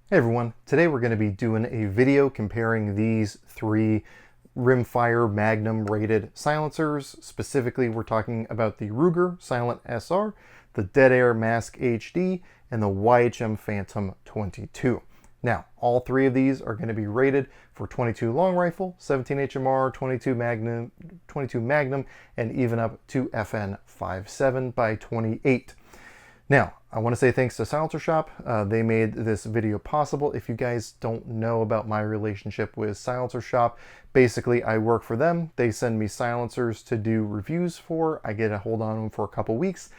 Hey everyone, today we're going to be doing a video comparing these three Rimfire Magnum rated silencers. Specifically, we're talking about the Ruger Silent SR, the Dead Air Mask HD, and the YHM Phantom 22. Now, all three of these are going to be rated for 22 long rifle, 17 HMR, 22 Magnum, and even up to FN 57 by 28. Now, I want to say thanks to Silencer Shop. They made this video possible. If you guys don't know about my relationship with Silencer Shop, basically I work for them. They send me silencers to do reviews for. I get a hold on them for a couple weeks.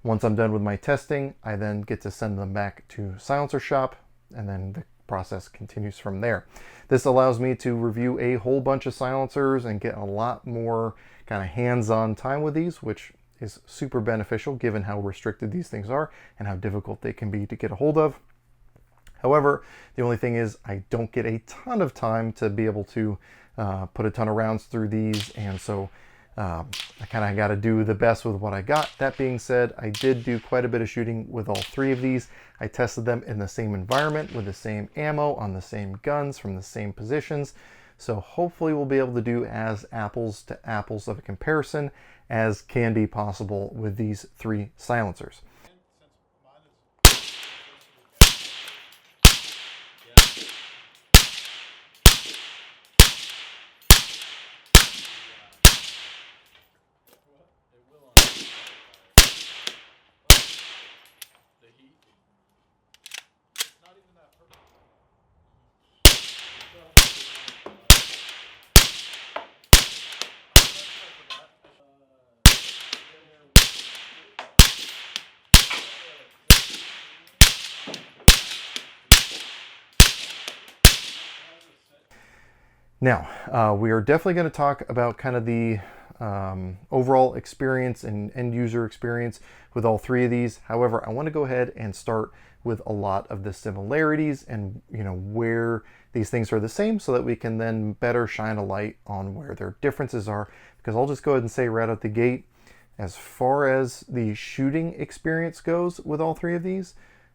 Once I'm done with my testing, I then get to send them back to Silencer Shop, and then the process continues from there. This allows me to review a whole bunch of silencers and get a lot more kind of hands-on time with these, which is super beneficial given how restricted these things are and how difficult they can be to get a hold of. However, the only thing is I don't get a ton of time to be able to put a ton of rounds through these, and so I kind of got to do the best with what I got. That being said, I did do quite a bit of shooting with all three of these. I tested them in the same environment with the same ammo on the same guns from the same positions. So hopefully we'll be able to do as apples to apples of a comparison as can be possible with these three silencers. Now, we are definitely going to talk about kind of the overall experience and end user experience with all three of these. However, I want to go ahead and start with a lot of the similarities and where these things are the same, so that we can then better shine a light on where their differences are. Because I'll just go ahead and say right out the gate, as far as the shooting experience goes with all three of these,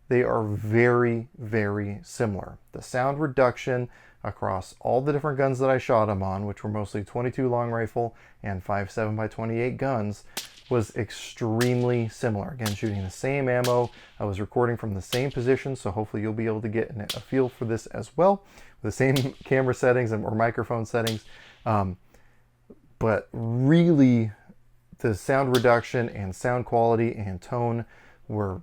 they are very, very similar. The sound reduction across all the different guns that I shot them on, which were mostly 22 long rifle and 5.7 by 28 guns, was extremely similar. Again, shooting the same ammo. I was recording from the same position, so hopefully you'll be able to get a feel for this as well, with the same camera settings or microphone settings. But really, the sound reduction and sound quality and tone were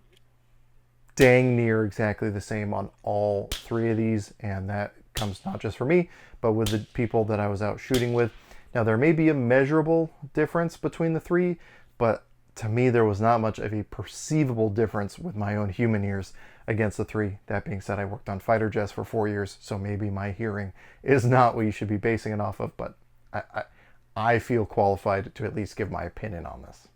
dang near exactly the same on all three of these, and that comes not just for me, but with the people that I was out shooting with. Now, there may be a measurable difference between the three, but to me there was not much of a perceivable difference with my own human ears against the three. That being said, I worked on fighter jets for 4 years, so maybe my hearing is not what you should be basing it off of, but I feel qualified to at least give my opinion on this.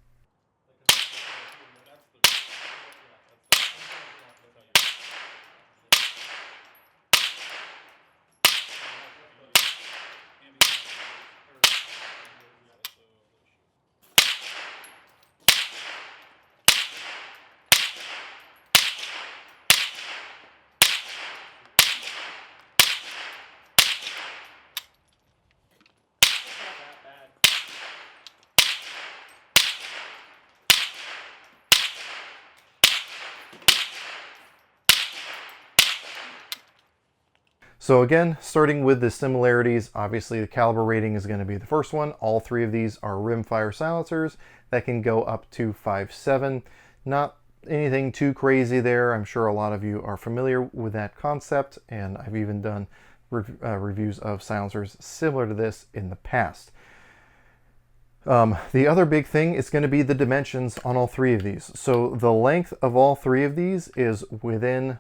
So again, starting with the similarities, obviously the caliber rating is going to be the first one. All three of these are rimfire silencers that can go up to 5.7. Not anything too crazy there. I'm sure a lot of you are familiar with that concept, and I've even done reviews of silencers similar to this in the past. The other big thing is going to be the dimensions on all three of these. So the length of all three of these is within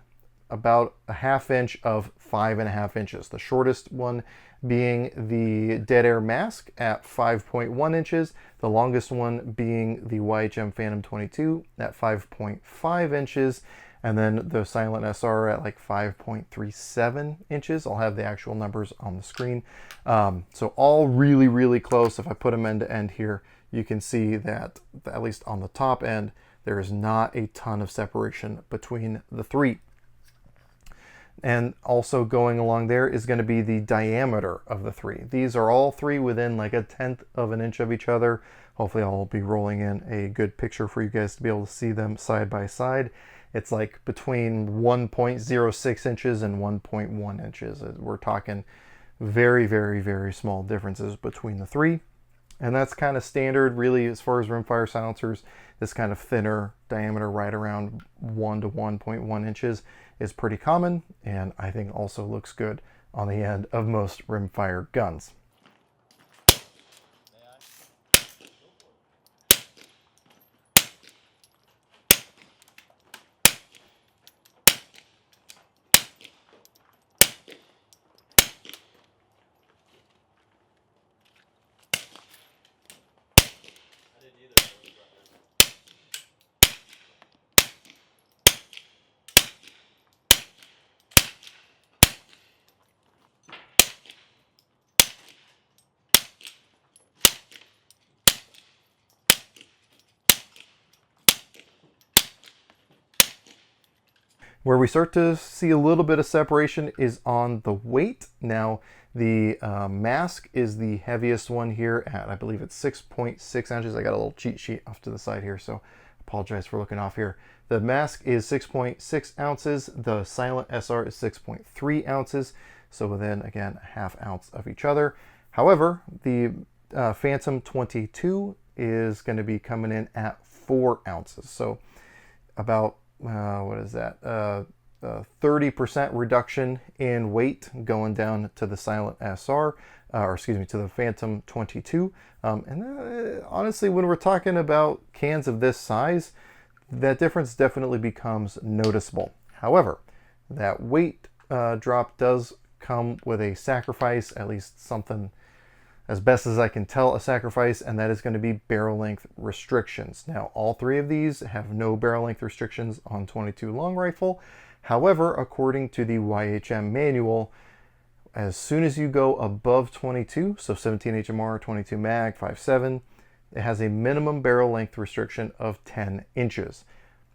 about a ½ inch of 5.5 inches. The shortest one being the Dead Air Mask at 5.1 inches, the longest one being the YHM Phantom 22 at 5.5 inches, and then the Silent SR at like 5.37 inches. I'll have the actual numbers on the screen. So all really, really close. If I put them end to end here, you can see that at least on the top end, there is not a ton of separation between the three. And also going along there is going to be the diameter of the three. These are all three within like 1/10 of an inch of each other. Hopefully I'll be rolling in a good picture for you guys to be able to see them side by side. It's like between 1.06 inches and 1.1 inches. We're talking very, very, very small differences between the three. And that's kind of standard, really, as far as rimfire silencers. This kind of thinner diameter, right around 1 to 1.1 inches, is pretty common, and I think also looks good on the end of most rimfire guns. Where we start to see a little bit of separation is on the weight. Now, the mask is the heaviest one here at, I believe it's 6.6 ounces. I got a little cheat sheet off to the side here, so apologize for looking off here. The mask is 6.6 ounces. The Silent SR is 6.3 ounces. So within, again, a ½ ounce of each other. However, the Phantom 22 is going to be coming in at 4 ounces. So about what is that? 30% reduction in weight going down to the Silent SR, or excuse me, to the Phantom 22. Honestly, when we're talking about cans of this size, that difference definitely becomes noticeable. However, that weight drop does come with a sacrifice, at least something, as best as I can tell, a sacrifice, and that is going to be barrel length restrictions. Now, all three of these have no barrel length restrictions on 22 long rifle. However, according to the YHM manual, as soon as you go above 22, so 17 HMR, 22 mag, 5.7, it has a minimum barrel length restriction of 10 inches.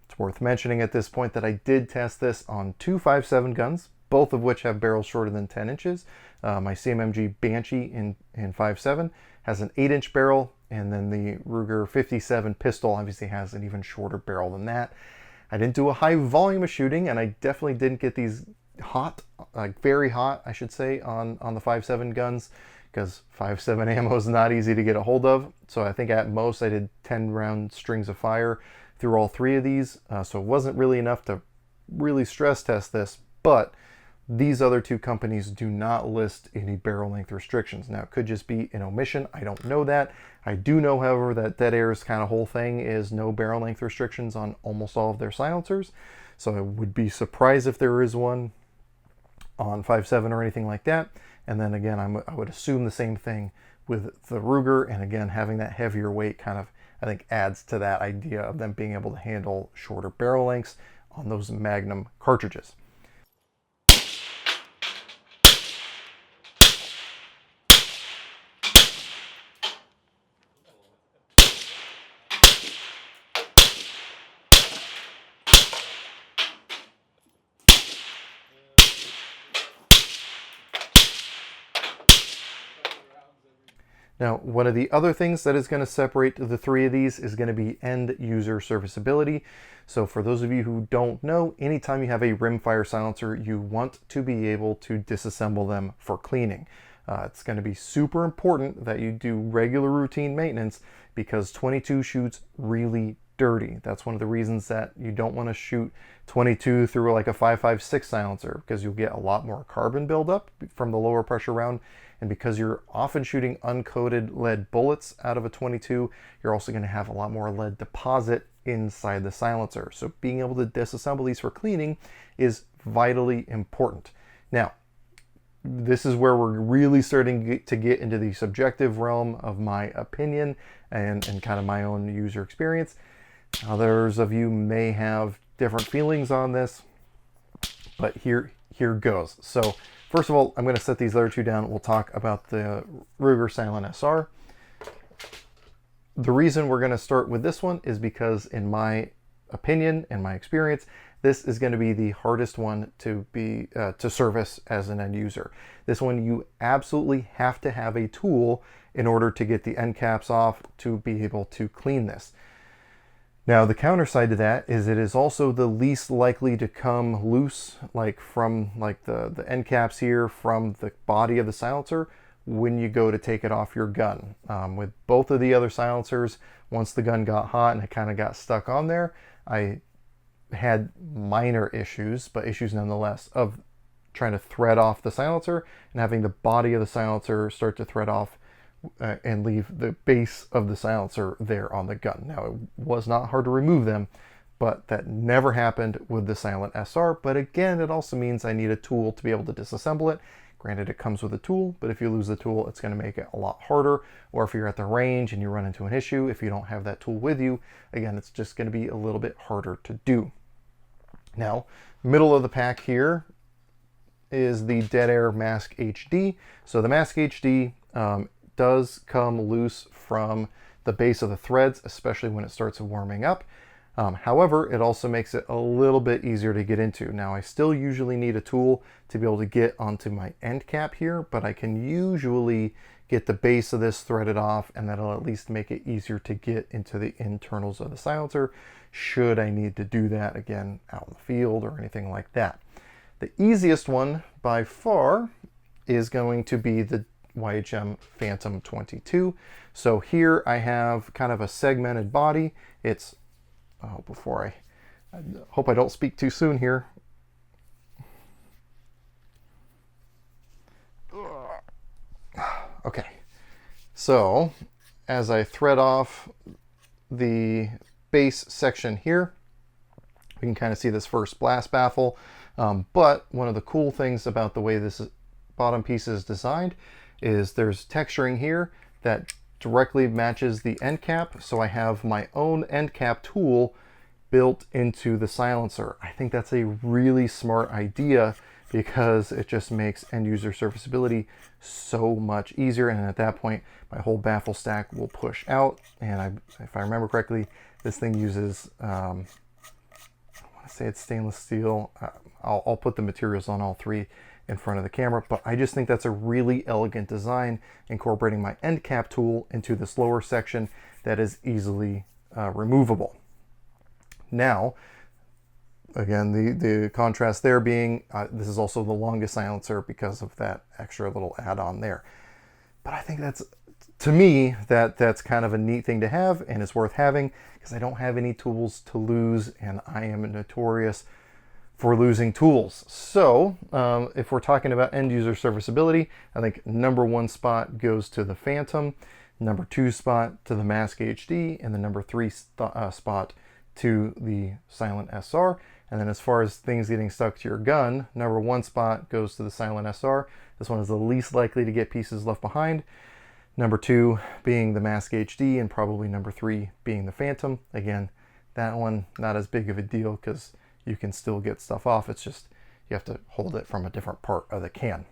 It's worth mentioning at this point that I did test this on 2 5.7 guns, both of which have barrels shorter than 10 inches. My CMMG Banshee in 5.7 has an 8-inch barrel, and then the Ruger 57 pistol obviously has an even shorter barrel than that. I didn't do a high volume of shooting, and I definitely didn't get these hot, like very hot, I should say, on the 5.7 guns, because 5.7 ammo is not easy to get a hold of. So I think at most I did 10 round strings of fire through all three of these, so it wasn't really enough to really stress test this, but these other two companies do not list any barrel length restrictions. Now, it could just be an omission. I don't know that. I do know, however, that Dead Air's kind of whole thing is no barrel length restrictions on almost all of their silencers. So I would be surprised if there is one on 5.7 or anything like that. And then again, I would assume the same thing with the Ruger. And again, having that heavier weight kind of, I think, adds to that idea of them being able to handle shorter barrel lengths on those Magnum cartridges. Now, one of the other things that is going to separate the three of these is going to be end user serviceability. So for those of you who don't know, anytime you have a rimfire silencer, you want to be able to disassemble them for cleaning. It's going to be super important that you do regular routine maintenance because 22 shoots really dirty. That's one of the reasons that you don't want to shoot 22 through like a 5.56 silencer, because you'll get a lot more carbon buildup from the lower pressure round. And because you're often shooting uncoated lead bullets out of a 22, you're also going to have a lot more lead deposit inside the silencer. So being able to disassemble these for cleaning is vitally important. Now, this is where we're really starting to get into the subjective realm of my opinion and kind of my own user experience. Others of you may have different feelings on this, but here goes. So first of all, I'm going to set these other two down. We'll talk about the Ruger Silent SR. The reason we're going to start with this one is because, in my opinion and my experience, this is going to be the hardest one to service as an end user. This one you absolutely have to have a tool in order to get the end caps off to be able to clean this. Now the counter side to that is it is also the least likely to come loose, like from the end caps here from the body of the silencer when you go to take it off your gun. With both of the other silencers, once the gun got hot and it kind of got stuck on there, I had minor issues, but issues nonetheless, of trying to thread off the silencer and having the body of the silencer start to thread off and leave the base of the silencer there on the gun. Now, it was not hard to remove them, but that never happened with the Silent SR. But again, it also means I need a tool to be able to disassemble it. Granted, it comes with a tool, but if you lose the tool, it's going to make it a lot harder. Or if you're at the range and you run into an issue, if you don't have that tool with you, again, it's just going to be a little bit harder to do. Now, middle of the pack here is the Dead Air Mask HD. So the Mask HD does come loose from the base of the threads, especially when it starts warming up. However, it also makes it a little bit easier to get into. Now, I still usually need a tool to be able to get onto my end cap here, but I can usually get the base of this threaded off, and that'll at least make it easier to get into the internals of the silencer, should I need to do that again out in the field or anything like that. The easiest one by far is going to be the YHM Phantom 22. So here I have kind of a segmented body. It's, before I hope I don't speak too soon here. Okay, so as I thread off the base section here, we can kind of see this first blast baffle. But one of the cool things about the way this bottom piece is designed is there's texturing here that directly matches the end cap. So I have my own end cap tool built into the silencer. I think that's a really smart idea because it just makes end user serviceability so much easier. And at that point, my whole baffle stack will push out. And if I remember correctly, this thing uses, I want to say it's stainless steel. I'll put the materials on all three in front of the camera, but I just think that's a really elegant design, incorporating my end cap tool into this lower section that is easily removable. Now, again, the contrast there being, this is also the longest silencer because of that extra little add-on there. But I think that's, to me, that's kind of a neat thing to have, and it's worth having because I don't have any tools to lose, and I am notorious for losing tools. So if we're talking about end user serviceability, I think number 1 spot goes to the Phantom, number 2 spot to the Mask HD, and the number 3 spot to the Silent SR. And then as far as things getting stuck to your gun, number 1 spot goes to the Silent SR. This one is the least likely to get pieces left behind. Number 2 being the Mask HD, and probably number 3 being the Phantom. Again, that one not as big of a deal because you can still get stuff off. It's just you have to hold it from a different part of the can.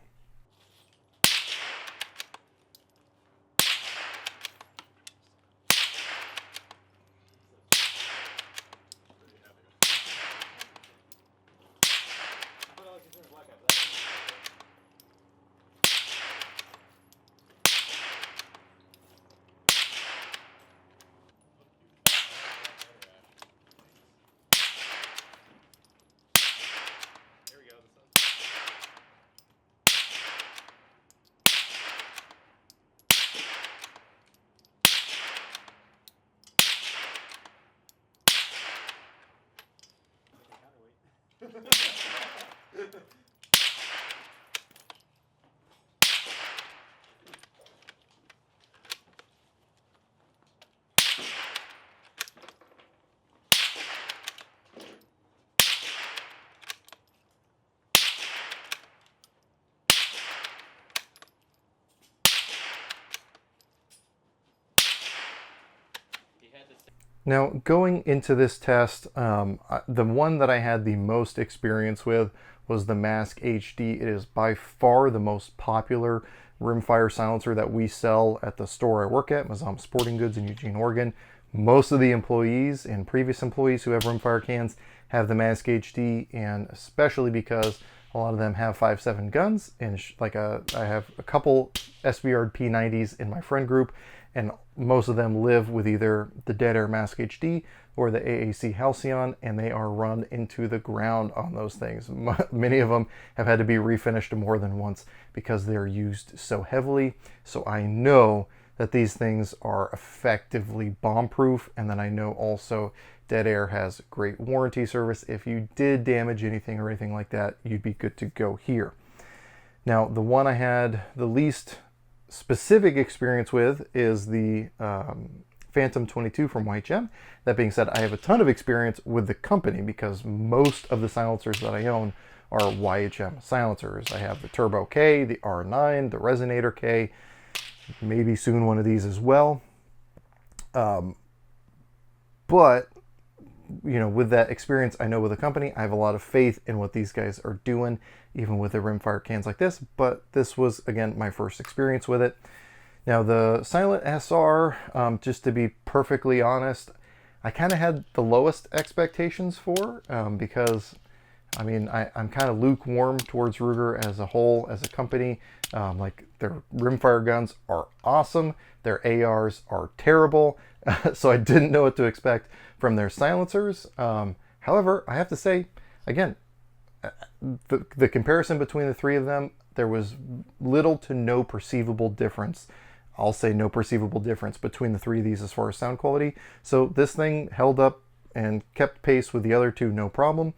Now, going into this test, the one that I had the most experience with was the Mask HD. It is by far the most popular rimfire silencer that we sell at the store I work at, Mazam Sporting Goods in Eugene, Oregon. Most of the employees and previous employees who have rimfire cans have the Mask HD, and especially because a lot of them have 5.7 guns, and I have a couple SBR P90s in my friend group, and most of them live with either the Dead Air Mask HD or the AAC Halcyon, and they are run into the ground on those things. Many of them have had to be refinished more than once because they're used so heavily. So I know that these things are effectively bomb-proof, and then I know also Dead Air has great warranty service. If you did damage anything or anything like that, you'd be good to go here. Now, the one I had the least specific experience with is the Phantom 22 from YHM. That being said, I have a ton of experience with the company because most of the silencers that I own are YHM silencers. I have the Turbo K, the R9, the Resonator K, maybe soon one of these as well. But you know, with that experience I know with the company, I have a lot of faith in what these guys are doing, even with the Rimfire cans like this. But this was, again, my first experience with it. Now, the Silent SR, just to be perfectly honest, I kind of had the lowest expectations for, because, I mean, I'm kind of lukewarm towards Ruger as a whole, as a company. Like, their Rimfire guns are awesome. Their ARs are terrible. So I didn't know what to expect from their silencers. However, I have to say, again, the comparison between the three of them, there was little to no perceivable difference. I'll say no perceivable difference between the three of these as far as sound quality. So this thing held up and kept pace with the other two, no problem.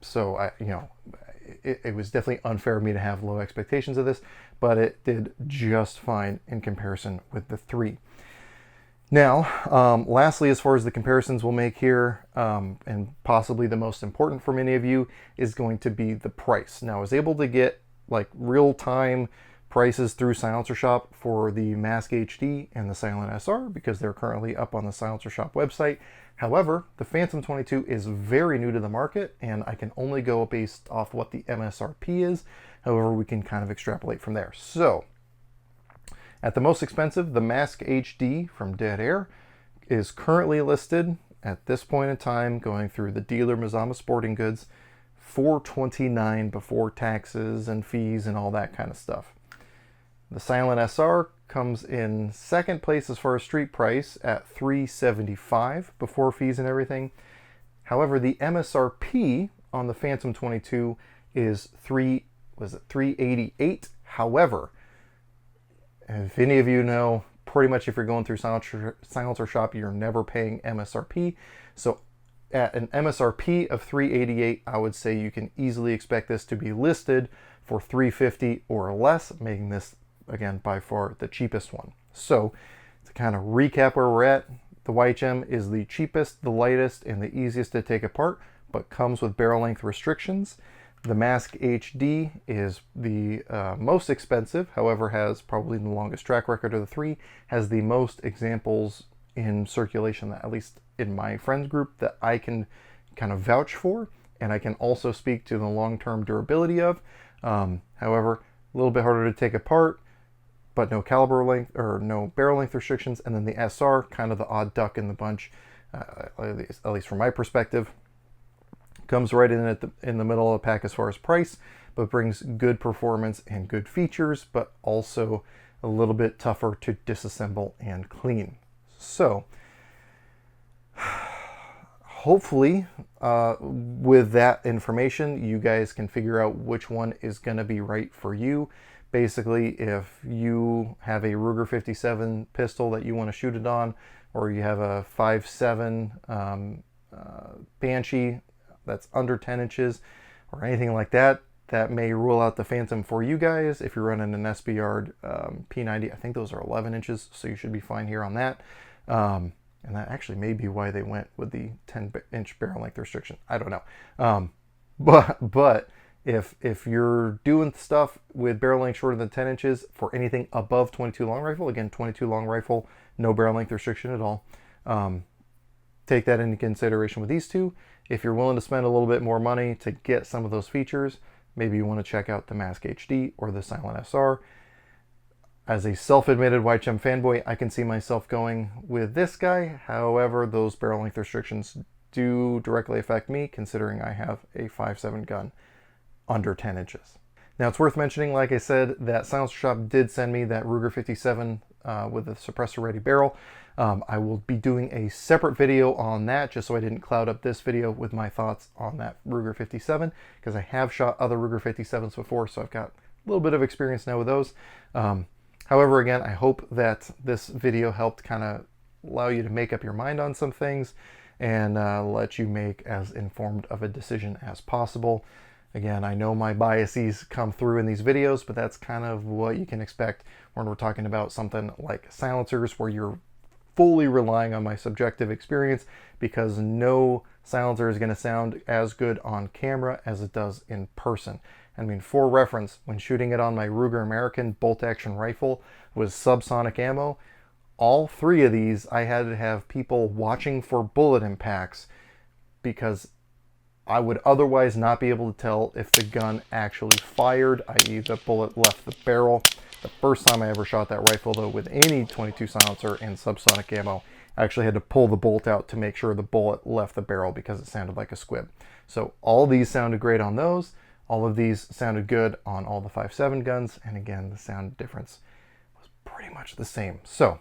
So it was definitely unfair of me to have low expectations of this, but it did just fine in comparison with the three. Now, lastly, as far as the comparisons we'll make here, and possibly the most important for many of you, is going to be the price. Now, I was able to get like real-time prices through Silencer Shop for the Mask HD and the Silent SR because they're currently up on the Silencer Shop website. However, the Phantom 22 is very new to the market, and I can only go based off what the MSRP is. However, we can kind of extrapolate from there. So, at the most expensive, the Mask HD from Dead Air is currently listed at this point in time, going through the dealer Mazama Sporting Goods, $429 before taxes and fees and all that kind of stuff. The Silent SR comes in second place as far as street price at $375 before fees and everything. However, the MSRP on the Phantom 22 is $388. However, if any of you know, pretty much if you're going through Silencer Shop, you're never paying MSRP. So at an MSRP of $388, I would say you can easily expect this to be listed for $350 or less, making this, again, by far the cheapest one. So to kind of recap where we're at, the YHM is the cheapest, the lightest, and the easiest to take apart, but comes with barrel length restrictions. The Mask HD is the most expensive, however has probably the longest track record of the three, has the most examples in circulation, at least in my friends group, that I can kind of vouch for, and I can also speak to the long-term durability of. However, a little bit harder to take apart, but no caliber length or no barrel length restrictions. And then the SR, kind of the odd duck in the bunch, at least from my perspective. Comes right in the middle of the pack as far as price, but brings good performance and good features, but also a little bit tougher to disassemble and clean. So hopefully with that information, you guys can figure out which one is going to be right for you. Basically, if you have a Ruger 57 pistol that you want to shoot it on, or you have a 5.7 Banshee that's under 10 inches or anything like that, that may rule out the Phantom for you guys. If you're running an SBR P90, I think those are 11 inches, so you should be fine here on that. And that actually may be why they went with the 10-inch barrel length restriction. I don't know. But if you're doing stuff with barrel length shorter than 10 inches for anything above 22 long rifle, again, 22 long rifle, no barrel length restriction at all. Take that into consideration with these two. If you're willing to spend a little bit more money to get some of those features, maybe you want to check out the Mask HD or the Silent SR. As a self-admitted YHM fanboy, I can see myself going with this guy. However, those barrel length restrictions do directly affect me, considering I have a 5.7 gun under 10 inches. Now it's worth mentioning, like I said, that Silencer Shop did send me that Ruger 57 with a suppressor ready barrel. I will be doing a separate video on that, just so I didn't cloud up this video with my thoughts on that Ruger 57, because I have shot other Ruger 57s before, so I've got a little bit of experience now with those. However, again, I hope that this video helped kind of allow you to make up your mind on some things and let you make as informed of a decision as possible. Again, I know my biases come through in these videos, but that's kind of what you can expect when we're talking about something like silencers, where you're fully relying on my subjective experience, because no silencer is going to sound as good on camera as it does in person. I mean, for reference, when shooting it on my Ruger American bolt-action rifle with subsonic ammo, all three of these I had to have people watching for bullet impacts, because I would otherwise not be able to tell if the gun actually fired, i.e. the bullet left the barrel. The first time I ever shot that rifle, though, with any .22 silencer and subsonic ammo, I actually had to pull the bolt out to make sure the bullet left the barrel, because it sounded like a squib. So all these sounded great on those. All of these sounded good on all the 5.7 guns. And again, the sound difference was pretty much the same. So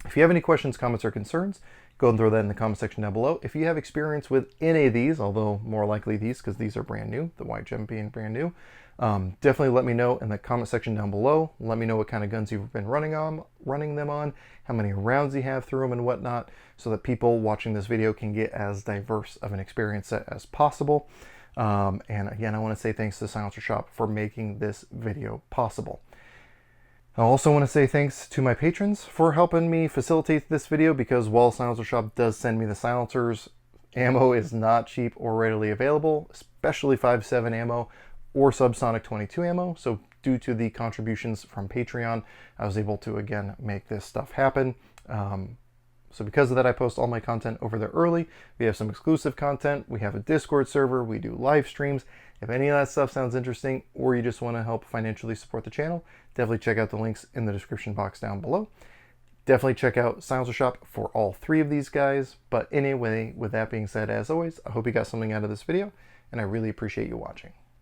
if you have any questions, comments, or concerns, go and throw that in the comment section down below. If you have experience with any of these, although more likely these, because these are brand new, the white gem being brand new, definitely let me know in the comment section down below. Let me know what kind of guns you've been running them on, how many rounds you have through them and whatnot, so that people watching this video can get as diverse of an experience set as possible. And again, I want to say thanks to Silencer Shop for making this video possible. I also want to say thanks to my patrons for helping me facilitate this video, because while Silencer Shop does send me the silencers, ammo is not cheap or readily available, especially 5.7 ammo or subsonic .22 ammo. So due to the contributions from Patreon, I was able to, again, make this stuff happen. So because of that, I post all my content over there early. We have some exclusive content. We have a Discord server. We do live streams. If any of that stuff sounds interesting, or you just want to help financially support the channel, definitely check out the links in the description box down below. Definitely check out Silencer Shop for all three of these guys. But anyway, with that being said, as always, I hope you got something out of this video, and I really appreciate you watching.